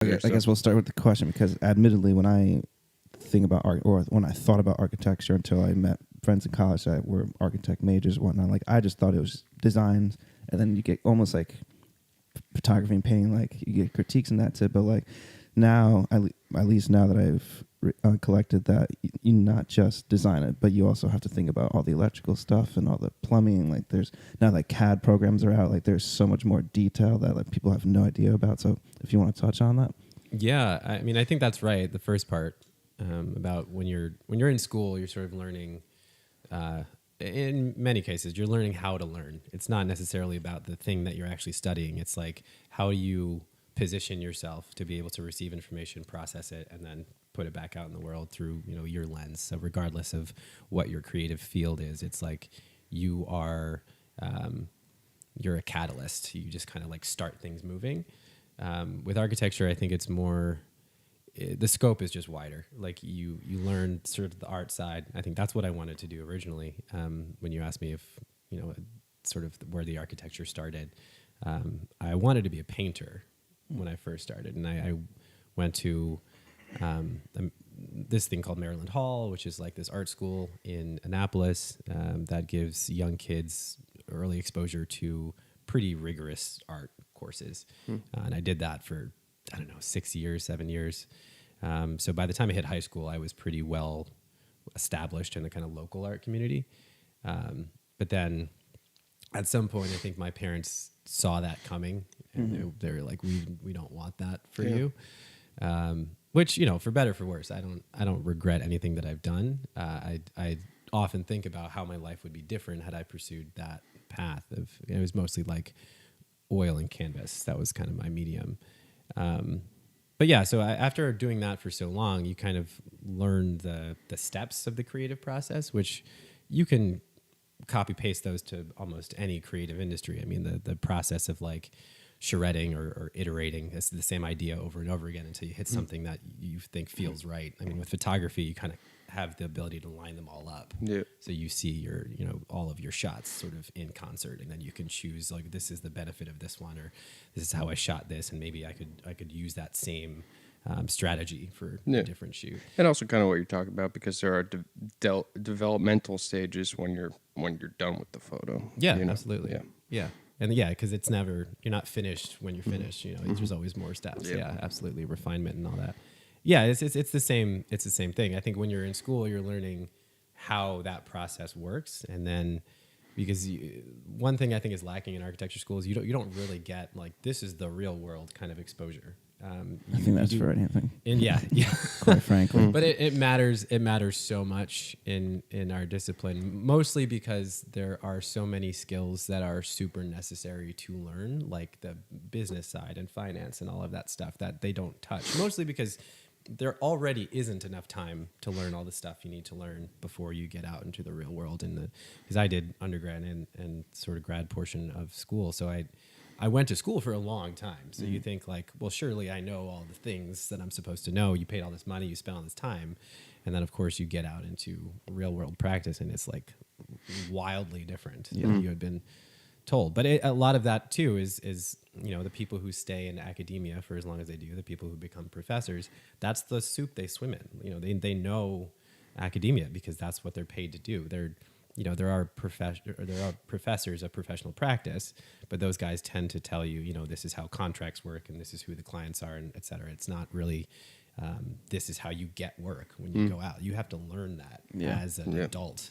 I guess we'll start with the question because, admittedly, when I think about art, or when I thought about architecture until I met friends in college that were architect majors and whatnot, like I just thought it was designs, and then you get almost like photography and painting, like you get critiques and that's it. But like now, at least now that I've collected that, you not just design it, but you also have to think about all the electrical stuff and all the plumbing. Like there's now that CAD programs are out, like there's so much more detail that like people have no idea about. So if you want to touch on that. Yeah, I mean, I think that's right. The first part about when you're in school, you're sort of learning. In many cases, you're learning how to learn. It's not necessarily about the thing that you're actually studying. It's like how you position yourself to be able to receive information, process it, and then put it back out in the world through your lens. So regardless of what your creative field is, it's like you are you're a catalyst. You just kind of like start things moving. With architecture, I think it's more. The scope is just wider. Like you learn sort of the art side. I think that's what I wanted to do originally. When you asked me if sort of where the architecture started, I wanted to be a painter when I first started, and I went to this thing called Maryland Hall, which is like this art school in Annapolis that gives young kids early exposure to pretty rigorous art courses, and I did that for 6 years, 7 years. So by the time I hit high school, I was pretty well established in the kind of local art community. But then at some point, I think my parents saw that coming, and they were like, "We don't want that for you." Which, for better or for worse, I don't regret anything that I've done. I often think about how my life would be different had I pursued that path. It was mostly like oil and canvas. That was kind of my medium. But yeah, so after doing that for so long, you kind of learn the steps of the creative process, which you can copy paste those to almost any creative industry. I mean, the process of like charretting or iterating is the same idea over and over again until you hit something that you think feels right. I mean, with photography, you kind of have the ability to line them all up. Yeah. So you see your, all of your shots sort of in concert, and then you can choose like, this is the benefit of this one, or this is how I shot this, and maybe I could use that same strategy for a different shoot. And also kind of what you're talking about, because there are developmental stages when you're done with the photo. Yeah, absolutely. Yeah. And because it's never, you're not finished when you're finished. There's always more steps. Yeah, absolutely, refinement and all that. Yeah, it's the same. It's the same thing. I think when you're in school, you're learning how that process works, and then because one thing I think is lacking in architecture schools, you don't really get like, this is the real world kind of exposure. I think that's for anything. And yeah, quite frankly. But it matters. It matters so much in our discipline, mostly because there are so many skills that are super necessary to learn, like the business side and finance and all of that stuff that they don't touch. Mostly because there already isn't enough time to learn all the stuff you need to learn before you get out into the real world. Because I did undergrad and sort of grad portion of school, so I went to school for a long time. So you think like, well, surely I know all the things that I'm supposed to know. You paid all this money, you spent all this time. And then, of course, you get out into real world practice, and it's like wildly different than you had been told. But a lot of that, too, is the people who stay in academia for as long as they do, the people who become professors, that's the soup they swim in. They know academia because that's what they're paid to do. There are professors of professional practice, but those guys tend to tell you, this is how contracts work and this is who the clients are, and et cetera. It's not really, this is how you get work when you go out. You have to learn that as an adult.